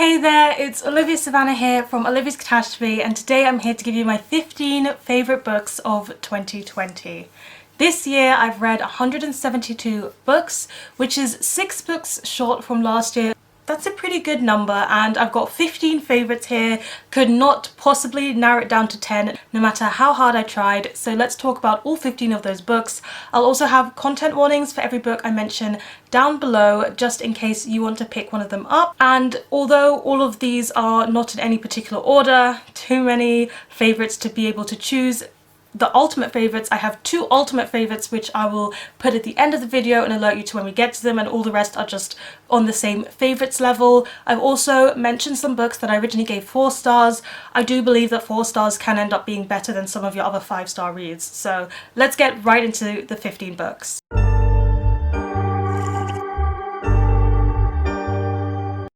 Hey there, it's Olivia Savannah here from Olivia's Catastrophe, and today I'm here to give you my 15 favourite books of 2020. This year I've read 172 books, which is 6 books short from last year. That's a pretty good number, and I've got 15 favourites here. Could not possibly narrow it down to 10 no matter how hard I tried, so let's talk about all 15 of those books. I'll also have content warnings for every book I mention down below just in case you want to pick one of them up. And although all of these are not in any particular order, too many favourites to be able to choose the ultimate favourites, I have 2 ultimate favourites which I will put at the end of the video and alert you to when we get to them, and all the rest are just on the same favourites level. I've also mentioned some books that I originally gave 4 stars. I do believe that 4 stars can end up being better than some of your other 5-star reads, so let's get right into the 15 books.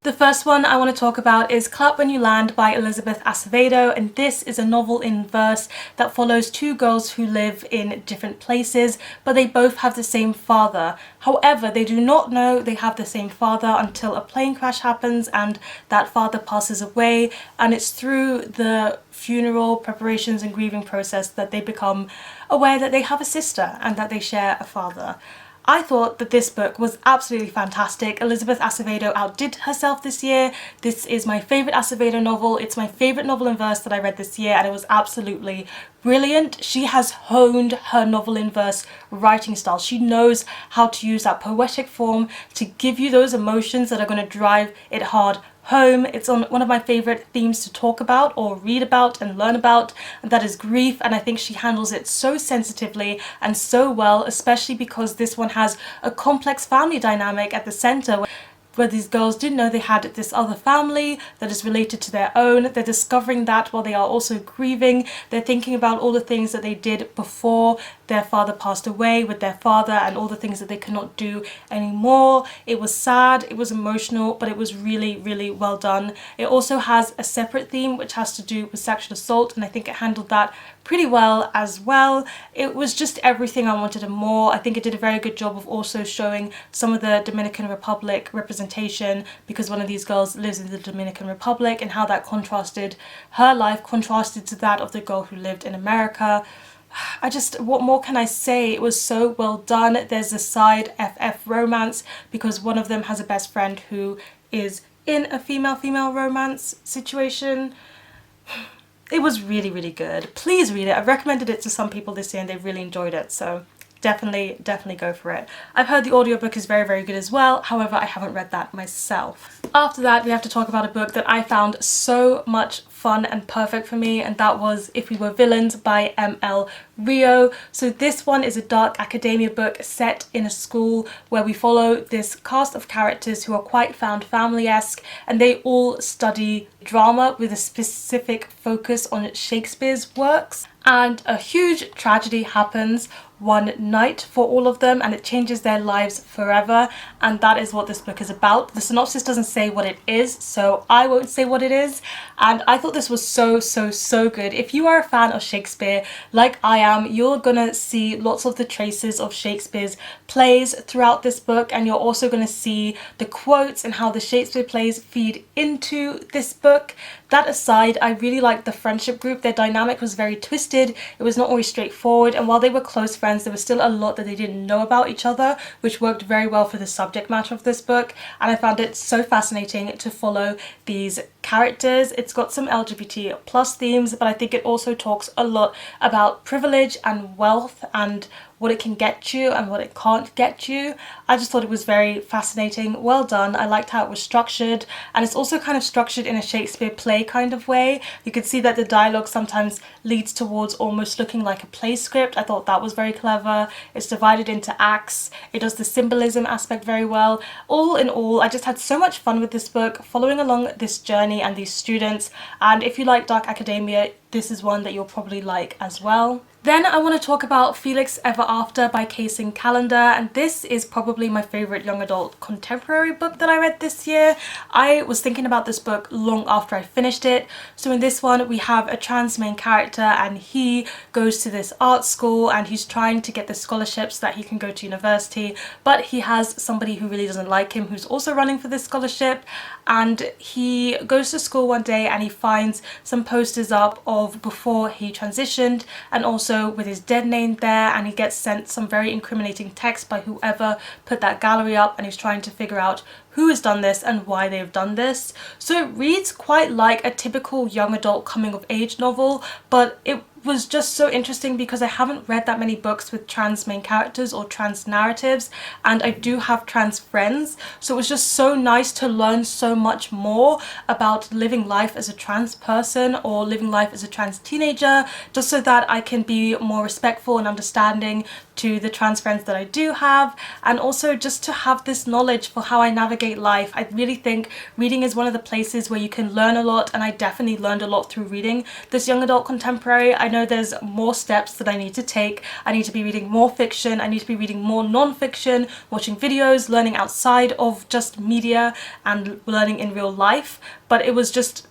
The first one I want to talk about is Clap When You Land by Elizabeth Acevedo, and this is a novel in verse that follows 2 girls who live in different places, but they both have the same father. However, they do not know they have the same father until a plane crash happens and that father passes away, and it's through the funeral preparations and grieving process that they become aware that they have a sister and that they share a father. I thought that this book was absolutely fantastic. Elizabeth Acevedo outdid herself this year. This is my favourite Acevedo novel. It's my favourite novel in verse that I read this year, and it was absolutely brilliant. She has honed her novel in verse writing style. She knows how to use that poetic form to give you those emotions that are going to drive it hard home. It's on one of my favourite themes to talk about or read about and learn about, and that is grief, and I think she handles it so sensitively and so well, especially because this one has a complex family dynamic at the centre where these girls didn't know they had this other family that is related to their own. They're discovering that while they are also grieving. They're thinking about all the things that they did before their father passed away with their father and all the things that they cannot do anymore. It was sad, it was emotional, but it was really, really well done. It also has a separate theme which has to do with sexual assault, and I think it handled that pretty well as well. It was just everything I wanted and more. I think it did a very good job of also showing some of the Dominican Republic representation, because one of these girls lives in the Dominican Republic, and how that contrasted, her life contrasted to that of the girl who lived in America. What more can I say? It was so well done. There's a side FF romance because one of them has a best friend who is in a female-female romance situation. It was really, really good. Please read it. I've recommended it to some people this year and they've really enjoyed it, so definitely go for it. I've heard the audiobook is very, very good as well. However, I haven't read that myself. After that, we have to talk about a book that I found so much fun and perfect for me, and that was If We Were Villains by M.L. Rio. So this one is a dark academia book set in a school where we follow this cast of characters who are quite found family-esque, and they all study drama with a specific focus on Shakespeare's works. And a huge tragedy happens one night for all of them, and it changes their lives forever, and that is what this book is about. The synopsis doesn't say what it is, so I won't say what it is, and I thought this was so good. If you are a fan of Shakespeare like I am, you're gonna see lots of the traces of Shakespeare's plays throughout this book, and you're also gonna see the quotes and how the Shakespeare plays feed into this book. That aside, I really liked the friendship group. Their dynamic was very twisted. It was not always straightforward, and while they were close friends, there was still a lot that they didn't know about each other, which worked very well for the subject matter of this book, and I found it so fascinating to follow these characters. It's got some LGBT plus themes, but I think it also talks a lot about privilege and wealth and what it can get you and what it can't get you. I just thought it was very fascinating, well done. I liked how it was structured, and it's also kind of structured in a Shakespeare play kind of way. You could see that the dialogue sometimes leads towards almost looking like a play script. I thought that was very clever. It's divided into acts. It does the symbolism aspect very well. All in all, I just had so much fun with this book, following along this journey and these students, and if you like dark academia, this is one that you'll probably like as well. Then I want to talk about Felix Ever After by Kacen Callendar, and this is probably my favourite young adult contemporary book that I read this year. I was thinking about this book long after I finished it. So in this one we have a trans main character, and he goes to this art school and he's trying to get the scholarship so that he can go to university, but he has somebody who really doesn't like him who's also running for this scholarship, and he goes to school one day and he finds some posters up of before he transitioned, and also with his dead name there, and he gets sent some very incriminating text by whoever put that gallery up, and he's trying to figure out who has done this and why they've done this. So it reads quite like a typical young adult coming of age novel, but it was just so interesting because I haven't read that many books with trans main characters or trans narratives, and I do have trans friends, so it was just so nice to learn so much more about living life as a trans person or living life as a trans teenager, just so that I can be more respectful and understanding to the trans friends that I do have, and also just to have this knowledge for how I navigate life. I really think reading is one of the places where you can learn a lot, and I definitely learned a lot through reading this young adult contemporary. I know there's more steps that I need to take. I need to be reading more fiction, I need to be reading more non-fiction, watching videos, learning outside of just media and learning in real life, but it was just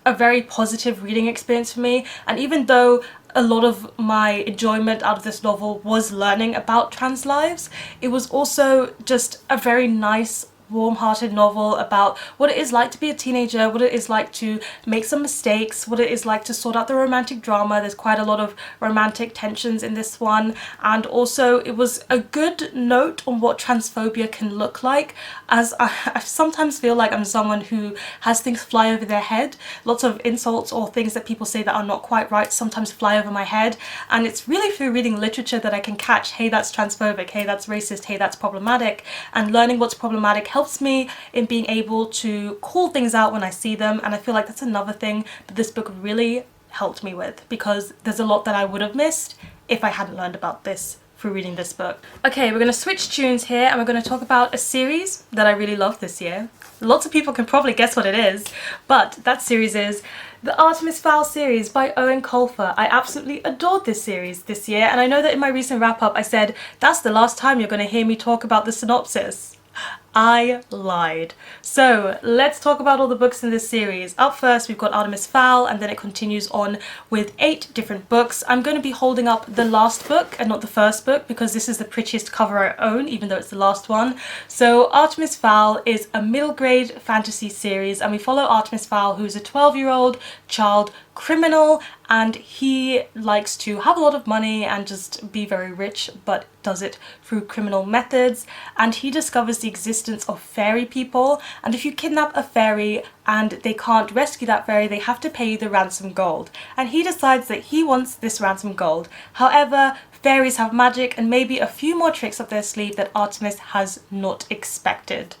a very positive reading experience for me. And even though a lot of my enjoyment out of this novel was learning about trans lives, it was also just a very nice, warm-hearted novel about what it is like to be a teenager, what it is like to make some mistakes, what it is like to sort out the romantic drama. There's quite a lot of romantic tensions in this one, and also it was a good note on what transphobia can look like, as I sometimes feel like I'm someone who has things fly over their head. Lots of insults or things that people say that are not quite right sometimes fly over my head, and it's really through reading literature that I can catch, hey, that's transphobic, hey, that's racist, hey, that's problematic, and learning what's problematic helps me in being able to call things out when I see them. And I feel like that's another thing that this book really helped me with, because there's a lot that I would have missed if I hadn't learned about this through reading this book. Okay, we're going to switch tunes here, and we're going to talk about a series that I really loved this year. Lots of people can probably guess what it is, but that series is the Artemis Fowl series by Eoin Colfer. I absolutely adored this series this year, and I know that in my recent wrap-up I said that's the last time you're going to hear me talk about the synopsis. I lied. So let's talk about all the books in this series. Up first we've got Artemis Fowl, and then it continues on with 8 different books. I'm going to be holding up the last book and not the first book because this is the prettiest cover I own, even though it's the last one. So Artemis Fowl is a middle grade fantasy series, and we follow Artemis Fowl, who's a 12-year-old child criminal, and he likes to have a lot of money and just be very rich, but does it through criminal methods. And he discovers the existence of fairy people, and if you kidnap a fairy and they can't rescue that fairy, they have to pay you the ransom gold, and he decides that he wants this ransom gold. However, fairies have magic and maybe a few more tricks up their sleeve that Artemis has not expected.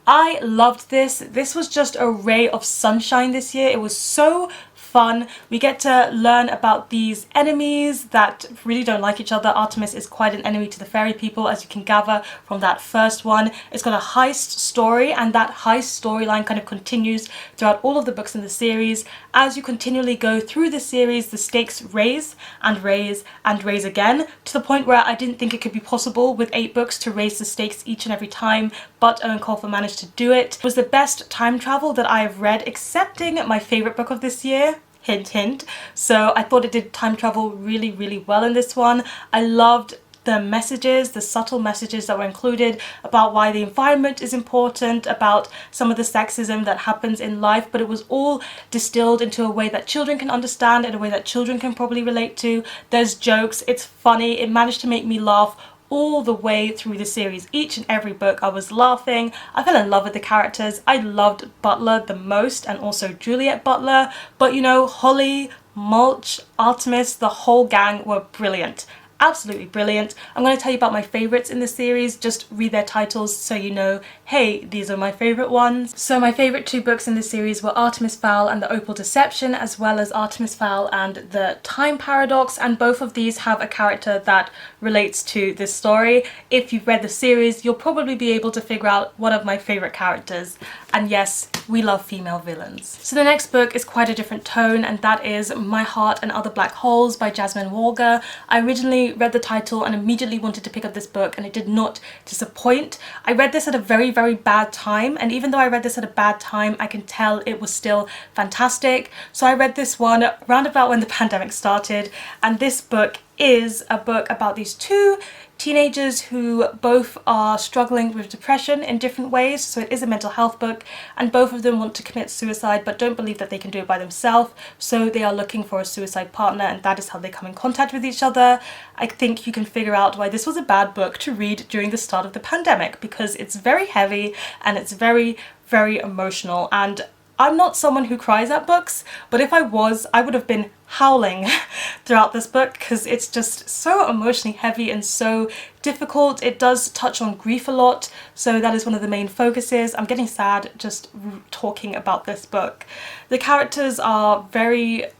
I loved this. This was just a ray of sunshine this year. It was so fun. We get to learn about these enemies that really don't like each other. Artemis is quite an enemy to the fairy people, as you can gather from that first one. It's got a heist story, and that heist storyline kind of continues throughout all of the books in the series. As you continually go through the series, the stakes raise and raise and raise again, to the point where I didn't think it could be possible with 8 books to raise the stakes each and every time, but Eoin Colfer managed to do it. It was the best time travel that I have read, excepting my favourite book of this year. Hint, hint. So I thought it did time travel really, really well in this one. I loved the messages, the subtle messages that were included about why the environment is important, about some of the sexism that happens in life, but it was all distilled into a way that children can understand, in a way that children can probably relate to. There's jokes, it's funny, it managed to make me laugh all the way through the series. Each and every book I was laughing. I fell in love with the characters. I loved Butler the most, and also Juliet Butler, but you know, Holly, Mulch, Artemis, the whole gang were brilliant. Absolutely brilliant. I'm going to tell you about my favourites in the series. Just read their titles so you know, hey, these are my favourite ones. So my favourite 2 books in the series were Artemis Fowl and the Opal Deception, as well as Artemis Fowl and the Time Paradox, and both of these have a character that relates to this story. If you've read the series, you'll probably be able to figure out one of my favourite characters. And yes, we love female villains. So the next book is quite a different tone, and that is My Heart and Other Black Holes by Jasmine Warga. I originally read the title and immediately wanted to pick up this book, and it did not disappoint. I read this at a very, very bad time, and even though I read this at a bad time, I can tell it was still fantastic. So I read this one round about when the pandemic started, and this book is a book about these two teenagers who both are struggling with depression in different ways. So it is a mental health book, and both of them want to commit suicide but don't believe that they can do it by themselves, so they are looking for a suicide partner, and that is how they come in contact with each other. I think you can figure out why this was a bad book to read during the start of the pandemic, because it's very heavy and it's very, very emotional. And I'm not someone who cries at books, but if I was, I would have been howling throughout this book because it's just so emotionally heavy and so difficult. It does touch on grief a lot, so that is one of the main focuses. I'm getting sad just talking about this book. The characters are very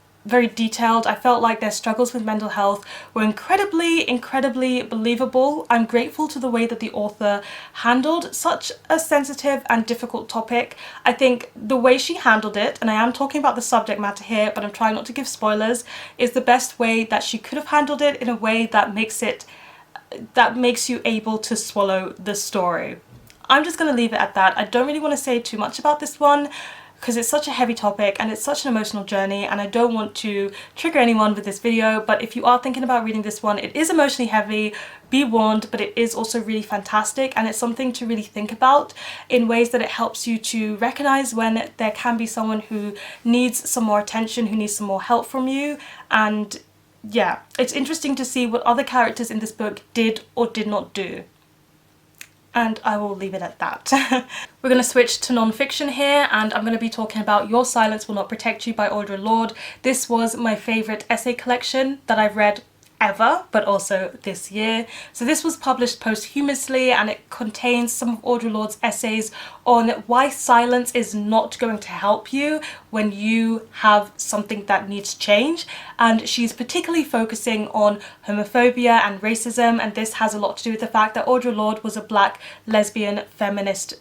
detailed. I felt like their struggles with mental health were incredibly believable. I'm grateful to the way that the author handled such a sensitive and difficult topic. I think the way she handled it, and I am talking about the subject matter here, but I'm trying not to give spoilers, is the best way that she could have handled it, in a way that makes you able to swallow the story. I'm just going to leave it at that. I don't really want to say too much about this one, because it's such a heavy topic and it's such an emotional journey, and I don't want to trigger anyone with this video. But if you are thinking about reading this one, it is emotionally heavy, be warned, but it is also really fantastic, and it's something to really think about in ways that it helps you to recognize when there can be someone who needs some more attention, who needs some more help from you. And yeah, it's interesting to see what other characters in this book did or did not do. And I will leave it at that. We're going to switch to non-fiction here, and I'm going to be talking about Your Silence Will Not Protect You by Audre Lorde. This was my favourite essay collection that I've read ever, but also this year. So this was published posthumously, and it contains some of Audre Lorde's essays on why silence is not going to help you when you have something that needs change. And she's particularly focusing on homophobia and racism, and this has a lot to do with the fact that Audre Lorde was a black lesbian feminist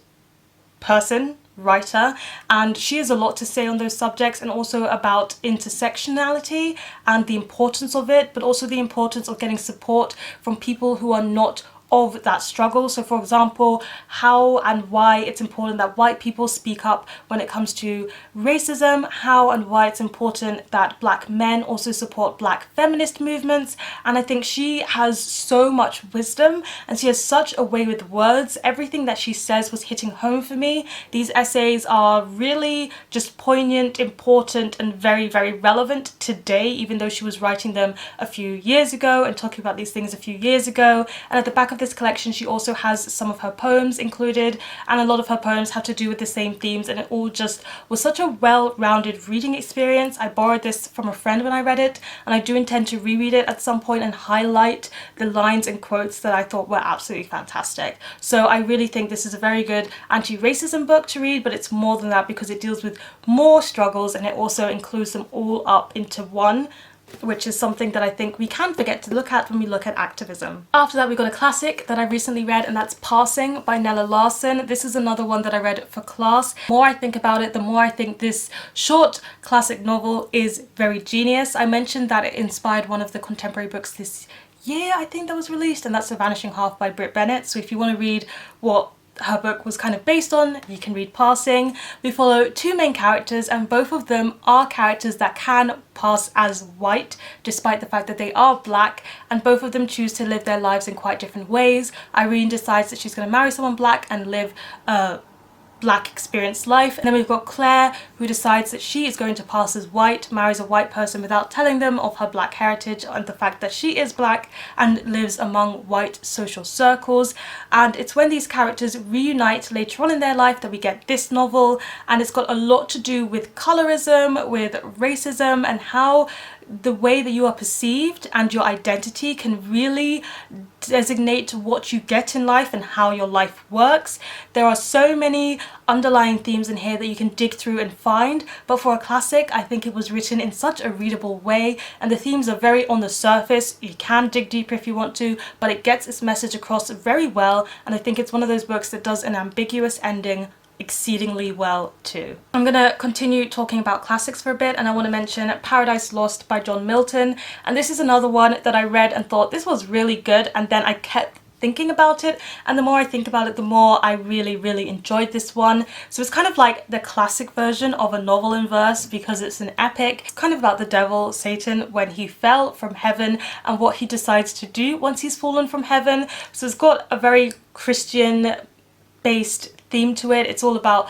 writer, and she has a lot to say on those subjects, and also about intersectionality and the importance of it, but also the importance of getting support from people who are not of that struggle. So for example, how and why it's important that white people speak up when it comes to racism, how and why it's important that black men also support black feminist movements. And I think she has so much wisdom, and she has such a way with words. Everything that she says was hitting home for me. These essays are really just poignant, important, and very, very relevant today, even though she was writing them a few years ago and talking about these things a few years ago. And at the back of this collection, she also has some of her poems included, and a lot of her poems have to do with the same themes, and it all just was such a well-rounded reading experience. I borrowed this from a friend when I read it, and I do intend to reread it at some point and highlight the lines and quotes that I thought were absolutely fantastic. So I really think this is a very good anti-racism book to read, but it's more than that because it deals with more struggles, and it also includes them all up into one, which is something that I think we can forget to look at when we look at activism. After that, we got a classic that I recently read, and that's Passing by Nella Larsen. This is another one that I read for class. The more I think about it, the more I think this short classic novel is very genius. I mentioned that it inspired one of the contemporary books this year, I think, that was released, and that's The Vanishing Half by Brit Bennett. So if you want to read what her book was kind of based on, you can read Passing. We follow two main characters, and both of them are characters that can pass as white despite the fact that they are black, and both of them choose to live their lives in quite different ways. Irene decides that she's going to marry someone black and live a black experienced life, and then we've got Claire, who decides that she is going to pass as white, marries a white person without telling them of her black heritage and the fact that she is black, and lives among white social circles. And it's when these characters reunite later on in their life that we get this novel, and it's got a lot to do with colorism, with racism, and how the way that you are perceived and your identity can really designate what you get in life and how your life works. There are so many underlying themes in here that you can dig through and find, but for a classic, I think it was written in such a readable way, and the themes are very on the surface. You can dig deeper if you want to, but it gets its message across very well, and I think it's one of those books that does an ambiguous ending exceedingly well too. I'm gonna continue talking about classics for a bit, and I want to mention Paradise Lost by John Milton, and this is another one that I read and thought this was really good, and then I kept thinking about it, and the more I think about it, the more I really enjoyed this one. So it's kind of like the classic version of a novel in verse because it's an epic. It's kind of about the devil, Satan, when he fell from heaven and what he decides to do once he's fallen from heaven. So it's got a very Christian based theme to it. It's all about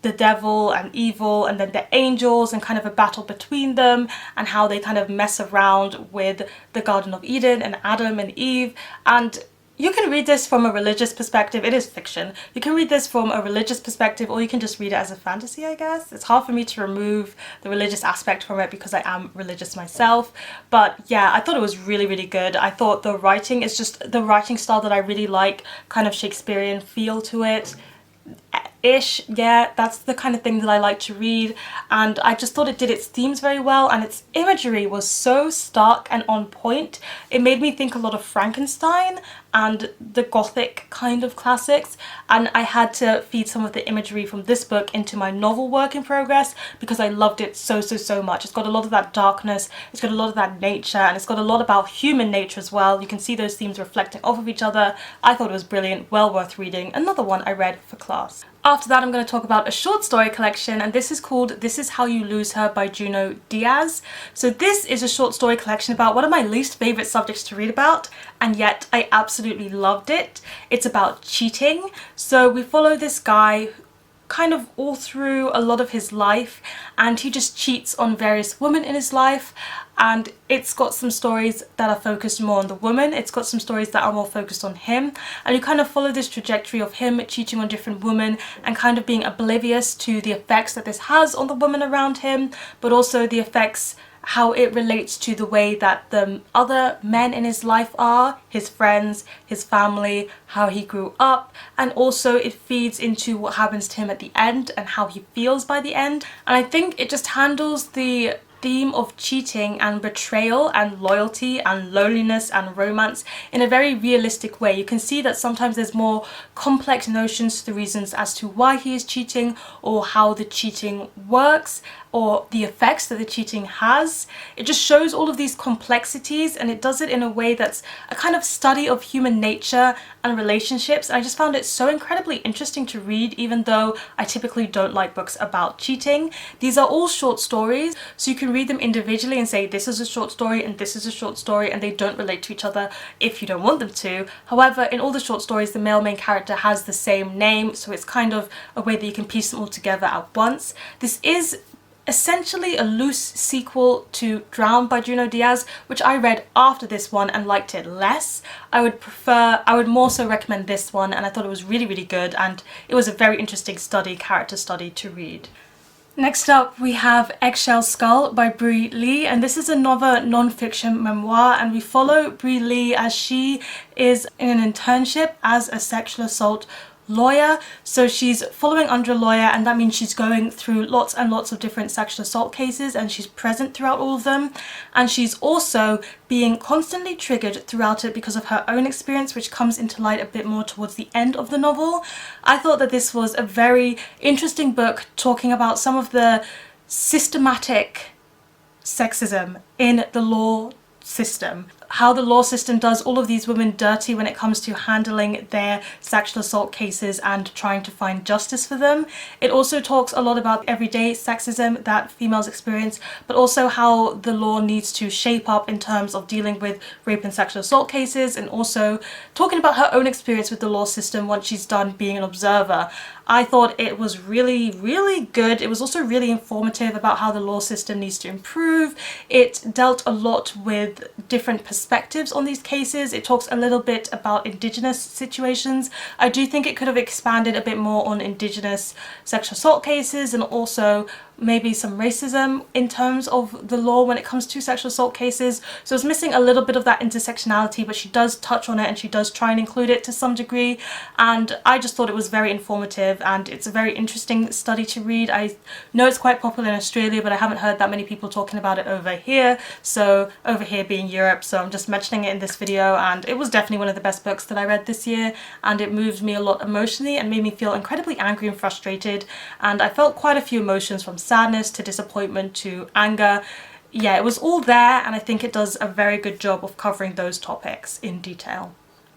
the devil and evil and then the angels and kind of a battle between them and how they kind of mess around with the Garden of Eden and Adam and Eve. And you can read this from a religious perspective. It is fiction. You can read this from a religious perspective, or you can just read it as a fantasy, I guess. It's hard for me to remove the religious aspect from it because I am religious myself. But yeah, I thought it was really good. I thought the writing is just the writing style that I really like, kind of Shakespearean feel to it. Ish, yeah, that's the kind of thing that I like to read, and I just thought it did its themes very well, and its imagery was so stark and on point. It made me think a lot of Frankenstein and the gothic kind of classics, and I had to feed some of the imagery from this book into my novel work in progress because I loved it so much. It's got a lot of that darkness, it's got a lot of that nature, and it's got a lot about human nature as well. You can see those themes reflecting off of each other. I thought it was brilliant, well worth reading. Another one I read for class. After that, I'm going to talk about a short story collection, and this is called This Is How You Lose Her by Junot Diaz. So this is a short story collection about one of my least favourite subjects to read about, and yet I absolutely loved it. It's about cheating. So we follow this guy kind of all through a lot of his life, and he just cheats on various women in his life, and it's got some stories that are focused more on the woman, it's got some stories that are more focused on him, and you kind of follow this trajectory of him cheating on different women and kind of being oblivious to the effects that this has on the women around him, but also the effects, how it relates to the way that the other men in his life are, his friends, his family, how he grew up, and also it feeds into what happens to him at the end and how he feels by the end. And I think it just handles the theme of cheating and betrayal and loyalty and loneliness and romance in a very realistic way. You can see that sometimes there's more complex notions to the reasons as to why he is cheating or how the cheating works or the effects that the cheating has. It just shows all of these complexities, and it does it in a way that's a kind of study of human nature and relationships. And I just found it so incredibly interesting to read, even though I typically don't like books about cheating. These are all short stories, so you can read them individually and say this is a short story and this is a short story, and they don't relate to each other if you don't want them to. However, in all the short stories, the male main character has the same name, so it's kind of a way that you can piece them all together at once. This is essentially a loose sequel to Drowned by Junot Diaz, which I read after this one and liked it less. I would more so recommend this one, and I thought it was really good, and it was a very interesting character study to read. Next up, we have Eggshell Skull by Bri Lee, and this is another non-fiction memoir, and we follow Bri Lee as she is in an internship as a sexual assault lawyer. So she's following under a lawyer, and that means she's going through lots and lots of different sexual assault cases, and she's present throughout all of them, and she's also being constantly triggered throughout it because of her own experience, which comes into light a bit more towards the end of the novel. I thought that this was a very interesting book talking about some of the systematic sexism in the law system, how the law system does all of these women dirty when it comes to handling their sexual assault cases and trying to find justice for them. It also talks a lot about everyday sexism that females experience, but also how the law needs to shape up in terms of dealing with rape and sexual assault cases, and also talking about her own experience with the law system once she's done being an observer. I thought it was really good. It was also really informative about how the law system needs to improve. It dealt a lot with different perspectives on these cases. It talks a little bit about Indigenous situations. I do think it could have expanded a bit more on Indigenous sexual assault cases, and also maybe some racism in terms of the law when it comes to sexual assault cases. So it's missing a little bit of that intersectionality, but she does touch on it and she does try and include it to some degree. And I just thought it was very informative, and it's a very interesting study to read. I know it's quite popular in Australia, but I haven't heard that many people talking about it over here. So over here being Europe, so I'm just mentioning it in this video, and it was definitely one of the best books that I read this year, and it moved me a lot emotionally and made me feel incredibly angry and frustrated. And I felt quite a few emotions, from sadness to disappointment to anger. Yeah, it was all there, and I think it does a very good job of covering those topics in detail.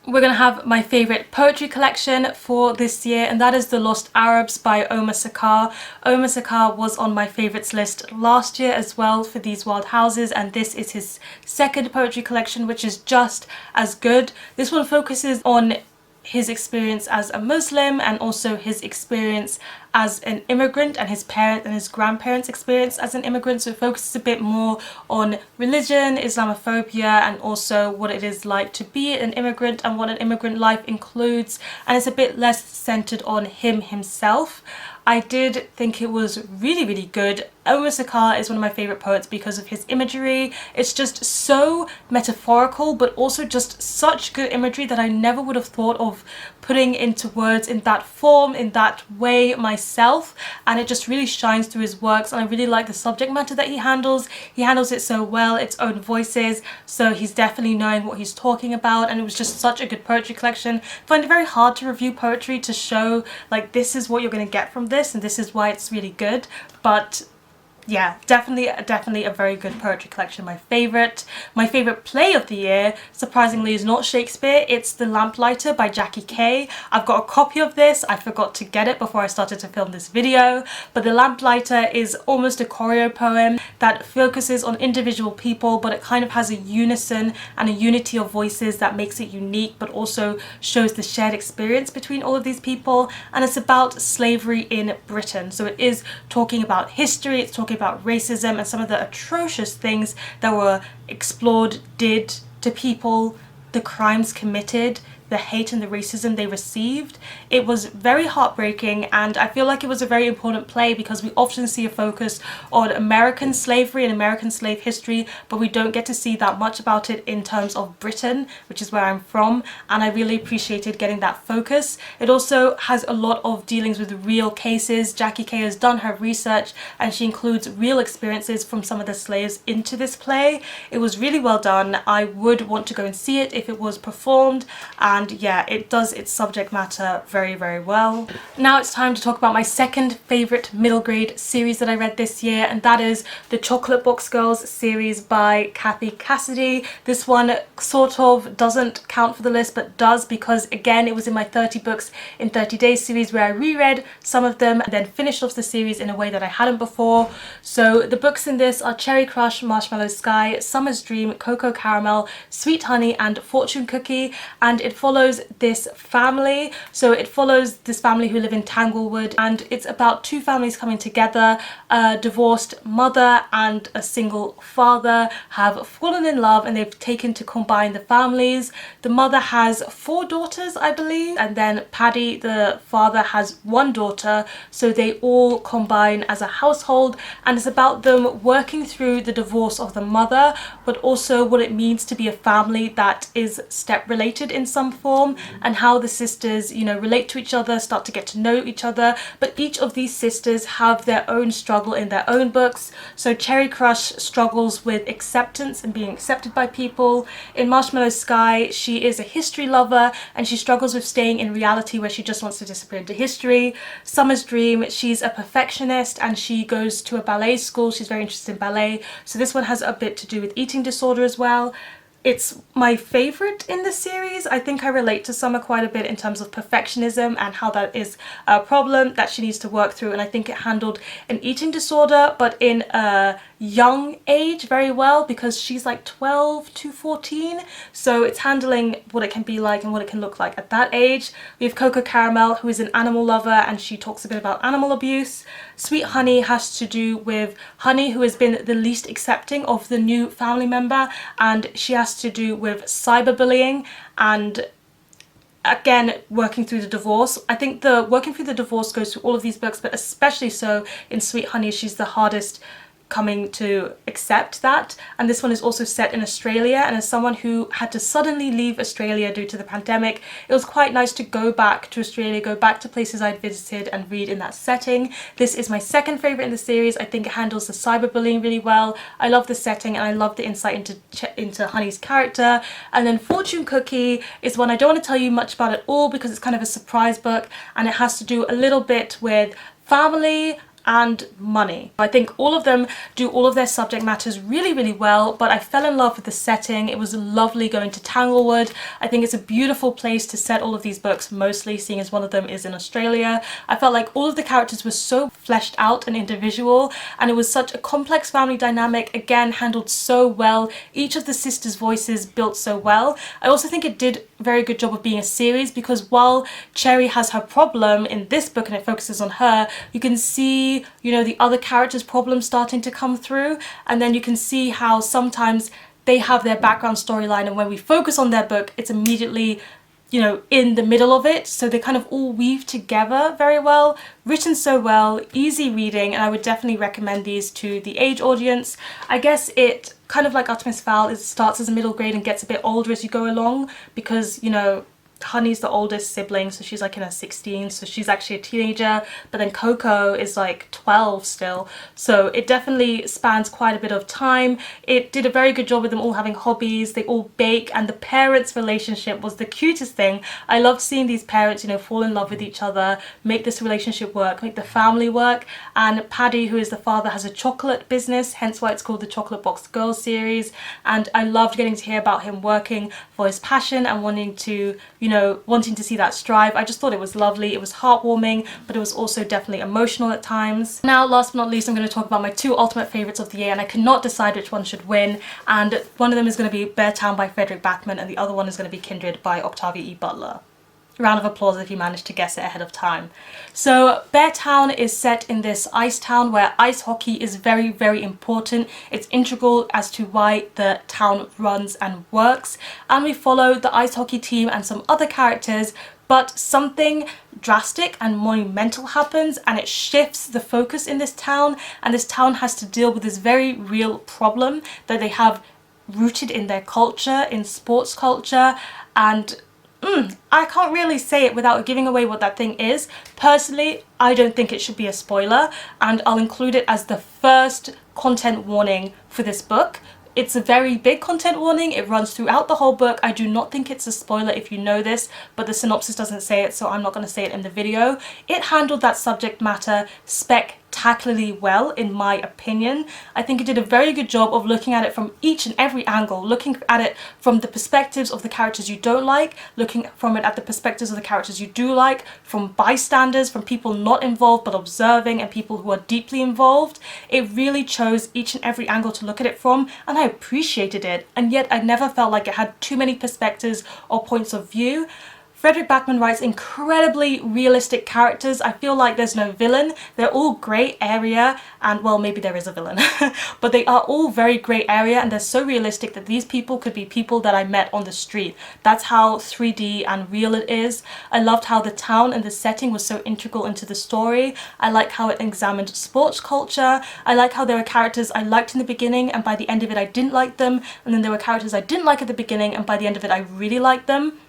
We're going to have my favourite poetry collection for this year, and that is The Lost Arabs by Omar Sakr. Omar Sakr was on my favourites list last year as well for These Wild Houses, and this is his second poetry collection, which is just as good. This one focuses on his experience as a Muslim and also his experience as an immigrant, and his parents and his grandparents' experience as an immigrant. So it focuses a bit more on religion, Islamophobia, and also what it is like to be an immigrant and what an immigrant life includes, and it's a bit less centered on him himself. I did think it was really good. Omar Sakr is one of my favourite poets because of his imagery. It's just so metaphorical, but also just such good imagery that I never would have thought of putting into words in that form, in that way myself, and it just really shines through his works. And I really like the subject matter that he handles. He handles it so well, its own voices, so he's definitely knowing what he's talking about, and it was just such a good poetry collection. I find it very hard to review poetry to show like this is what you're going to get from this and this is why it's really good, but yeah, definitely a very good poetry collection. My favourite play of the year, surprisingly, is not Shakespeare. It's The Lamplighter by Jackie Kay. I've got a copy of this. I forgot to get it before I started to film this video, but The Lamplighter is almost a choreo poem that focuses on individual people, but it kind of has a unison and a unity of voices that makes it unique, but also shows the shared experience between all of these people. And it's about slavery in Britain. So it is talking about history, it's talking about racism and some of the atrocious things that were explored, did to people, the crimes committed, the hate and the racism they received. It was very heartbreaking, and I feel like it was a very important play because we often see a focus on American slavery and American slave history, but we don't get to see that much about it in terms of Britain, which is where I'm from, and I really appreciated getting that focus. It also has a lot of dealings with real cases. Jackie Kay has done her research and she includes real experiences from some of the slaves into this play. It was really well done. I would want to go and see it if it was performed, and yeah, it does its subject matter very well. Now it's time to talk about my second favourite middle grade series that I read this year, and that is the Chocolate Box Girls series by Cathy Cassidy. This one sort of doesn't count for the list, but does, because again it was in my 30 books in 30 days series where I reread some of them and then finished off the series in a way that I hadn't before. So the books in this are Cherry Crush, Marshmallow Sky, Summer's Dream, Cocoa Caramel, Sweet Honey, and Fortune Cookie, and it follows this family. So it follows this family who live in Tanglewood, and it's about two families coming together. A divorced mother and a single father have fallen in love, and they've taken to combine the families. The mother has 4 daughters, I believe, and then Paddy, the father, has 1 daughter, so they all combine as a household, and it's about them working through the divorce of the mother, but also what it means to be a family that is step related in some form, and how the sisters, you know, relate to each other, start to get to know each other. But each of these sisters have their own struggle in their own books. So Cherry Crush struggles with acceptance and being accepted by people. In Marshmallow Sky, she is a history lover and she struggles with staying in reality where she just wants to disappear into history. Summer's Dream, she's a perfectionist and she goes to a ballet school. She's very interested in ballet. So this one has a bit to do with eating disorder as well. It's my favourite in the series. I think I relate to Summer quite a bit in terms of perfectionism and how that is a problem that she needs to work through, and I think it handled an eating disorder but in a young age very well, because she's like 12 to 14, so it's handling what it can be like and what it can look like at that age. We have Cocoa Caramel, who is an animal lover, and she talks a bit about animal abuse. Sweet Honey has to do with Honey, who has been the least accepting of the new family member, and she has to do with cyberbullying, and again, working through the divorce. I think the working through the divorce goes through all of these books, but especially so in Sweet Honey. She's the hardest coming to accept that. And this one is also set in Australia, and as someone who had to suddenly leave Australia due to the pandemic, it was quite nice to go back to Australia, go back to places I'd visited and read in that setting. This is my second favourite in the series. I think it handles the cyberbullying really well. I love the setting and I love the insight into Honey's character. And then Fortune Cookie is one I don't want to tell you much about at all because it's kind of a surprise book, and it has to do a little bit with family and money. I think all of them do all of their subject matters really, really well, but I fell in love with the setting. It was lovely going to Tanglewood. I think it's a beautiful place to set all of these books, mostly seeing as one of them is in Australia. I felt like all of the characters were so fleshed out and individual, and it was such a complex family dynamic, again handled so well. Each of the sisters' voices built so well. I also think it did a very good job of being a series, because while Cherry has her problem in this book and it focuses on her, you can see, you know, the other characters' problems starting to come through, and then you can see how sometimes they have their background storyline, and when we focus on their book, it's immediately, you know, in the middle of it. So they kind of all weave together very well, written so well, easy reading, and I would definitely recommend these to the age audience. I guess it kind of like Artemis Fowl, it starts as a middle grade and gets a bit older as you go along, because, you know, Honey's the oldest sibling, so she's like in her 16s, so she's actually a teenager, but then Coco is like 12 still, so it definitely spans quite a bit of time. It did a very good job with them all having hobbies, they all bake, and the parents' relationship was the cutest thing. I loved seeing these parents, you know, fall in love with each other, make this relationship work, make the family work. And Paddy, who is the father, has a chocolate business, hence why it's called the Chocolate Box Girls series, and I loved getting to hear about him working for his passion and wanting to, you know, wanting to see that strive. I just thought it was lovely. It was heartwarming, but it was also definitely emotional at times. Now, last but not least, I'm going to talk about my two ultimate favourites of the year, and I cannot decide which one should win. And one of them is going to be Beartown by Fredrik Backman, and the other one is going to be Kindred by Octavia E. Butler. Round of applause if you managed to guess it ahead of time. So Beartown is set in this ice town where ice hockey is very, very important. It's integral as to why the town runs and works, and we follow the ice hockey team and some other characters, but something drastic and monumental happens and it shifts the focus in this town, and this town has to deal with this very real problem that they have rooted in their culture, in sports culture, and I can't really say it without giving away what that thing is. Personally, I don't think it should be a spoiler, and I'll include it as the first content warning for this book. It's a very big content warning. It runs throughout the whole book. I do not think it's a spoiler if you know this, but the synopsis doesn't say it, so I'm not going to say it in the video. It handled that subject matter spectacularly well, in my opinion. I think it did a very good job of looking at it from each and every angle, looking at it from the perspectives of the characters you don't like, looking from it at the perspectives of the characters you do like, from bystanders, from people not involved but observing, and people who are deeply involved. It really chose each and every angle to look at it from, and I appreciated it, and yet I never felt like it had too many perspectives or points of view. Fredrik Backman writes incredibly realistic characters. I feel like there's no villain. They're all grey area, and well, maybe there is a villain, but they are all very grey area, and they're so realistic that these people could be people that I met on the street. That's how 3D and real it is. I loved how the town and the setting was so integral into the story. I like how it examined sports culture. I like how there were characters I liked in the beginning, and by the end of it I didn't like them, and then there were characters I didn't like at the beginning, and by the end of it I really liked them.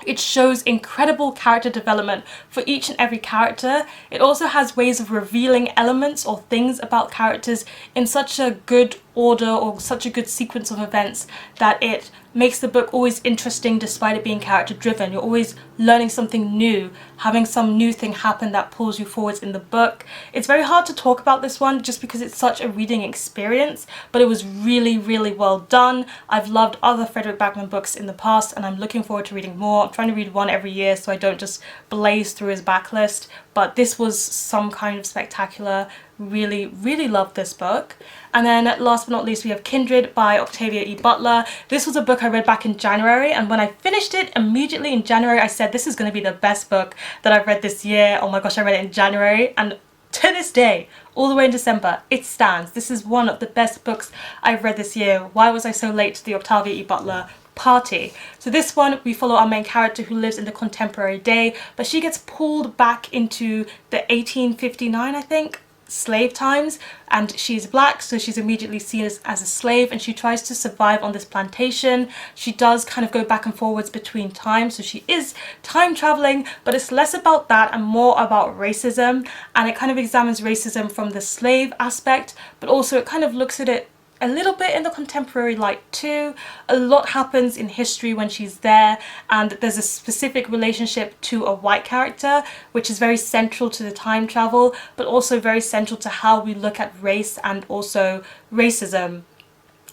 It shows incredible character development for each and every character. It also has ways of revealing elements or things about characters in such a good order or such a good sequence of events that it makes the book always interesting despite it being character driven. You're always learning something new, having some new thing happen that pulls you forwards in the book. It's very hard to talk about this one just because it's such a reading experience, but it was really, really well done. I've loved other Fredrik Backman books in the past, and I'm looking forward to reading more. I'm trying to read one every year so I don't just blaze through his backlist, but this was some kind of spectacular. Really, really loved this book. And then last but not least, we have Kindred by Octavia E. Butler. This was a book I read back in January, and when I finished it immediately in January, I said this is going to be the best book that I've read this year. Oh my gosh, I read it in January, and to this day, all the way in December, it stands. This is one of the best books I've read this year. Why was I so late to the Octavia E. Butler party. So this one, we follow our main character who lives in the contemporary day, but she gets pulled back into the 1859, I think, slave times, and she's black, so she's immediately seen as a slave, and she tries to survive on this plantation. She does kind of go back and forwards between time, so she is time traveling, but it's less about that and more about racism, and it kind of examines racism from the slave aspect, but also it kind of looks at it a little bit in the contemporary light too. A lot happens in history when she's there, and there's a specific relationship to a white character which is very central to the time travel, but also very central to how we look at race and also racism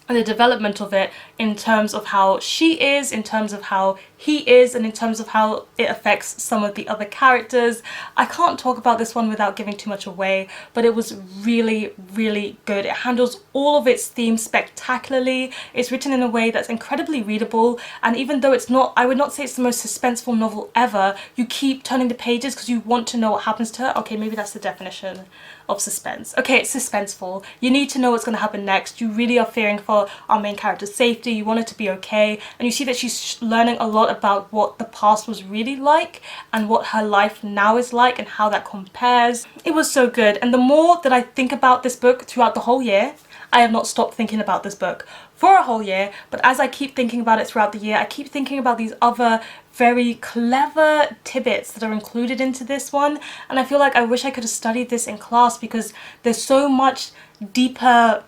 and the development of it in terms of how she is, in terms of how he is, and in terms of how it affects some of the other characters. I can't talk about this one without giving too much away, but it was really, really good. It handles all of its themes spectacularly. It's written in a way that's incredibly readable, and even though it's not, I would not say it's the most suspenseful novel ever, you keep turning the pages because you want to know what happens to her. Okay, maybe that's the definition of suspense. Okay, it's suspenseful. You need to know what's going to happen next. You really are fearing for our main character's safety. You want her to be okay, and you see that she's learning a lot about what the past was really like and what her life now is like and how that compares. It was so good, and the more that I think about this book throughout the whole year, I have not stopped thinking about this book for a whole year, but as I keep thinking about it throughout the year, I keep thinking about these other very clever tidbits that are included into this one, and I feel like I wish I could have studied this in class because there's so much deeper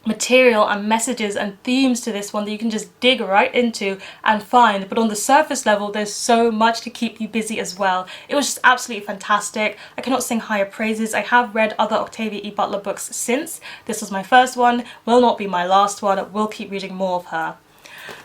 material and messages and themes to this one that you can just dig right into and find, but on the surface level there's so much to keep you busy as well. It was just absolutely fantastic. I cannot sing higher praises. I have read other Octavia E. Butler books since. This was my first one, will not be my last one. I will keep reading more of her.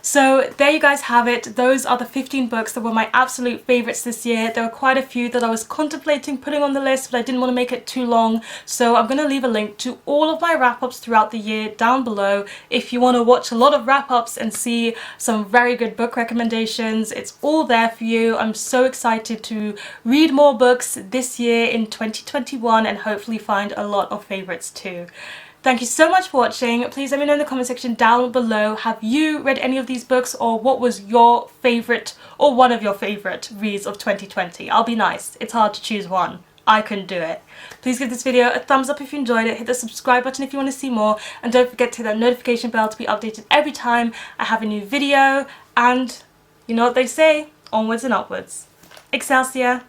So there you guys have it. Those are the 15 books that were my absolute favourites this year. There were quite a few that I was contemplating putting on the list, but I didn't want to make it too long. So I'm going to leave a link to all of my wrap-ups throughout the year down below. If you want to watch a lot of wrap-ups and see some very good book recommendations, it's all there for you. I'm so excited to read more books this year in 2021 and hopefully find a lot of favourites too. Thank you so much for watching. Please let me know in the comment section down below, have you read any of these books, or what was your favourite or one of your favourite reads of 2020? I'll be nice. It's hard to choose one. I couldn't do it. Please give this video a thumbs up if you enjoyed it, hit the subscribe button if you want to see more, and don't forget to hit that notification bell to be updated every time I have a new video, and you know what they say, onwards and upwards. Excelsior!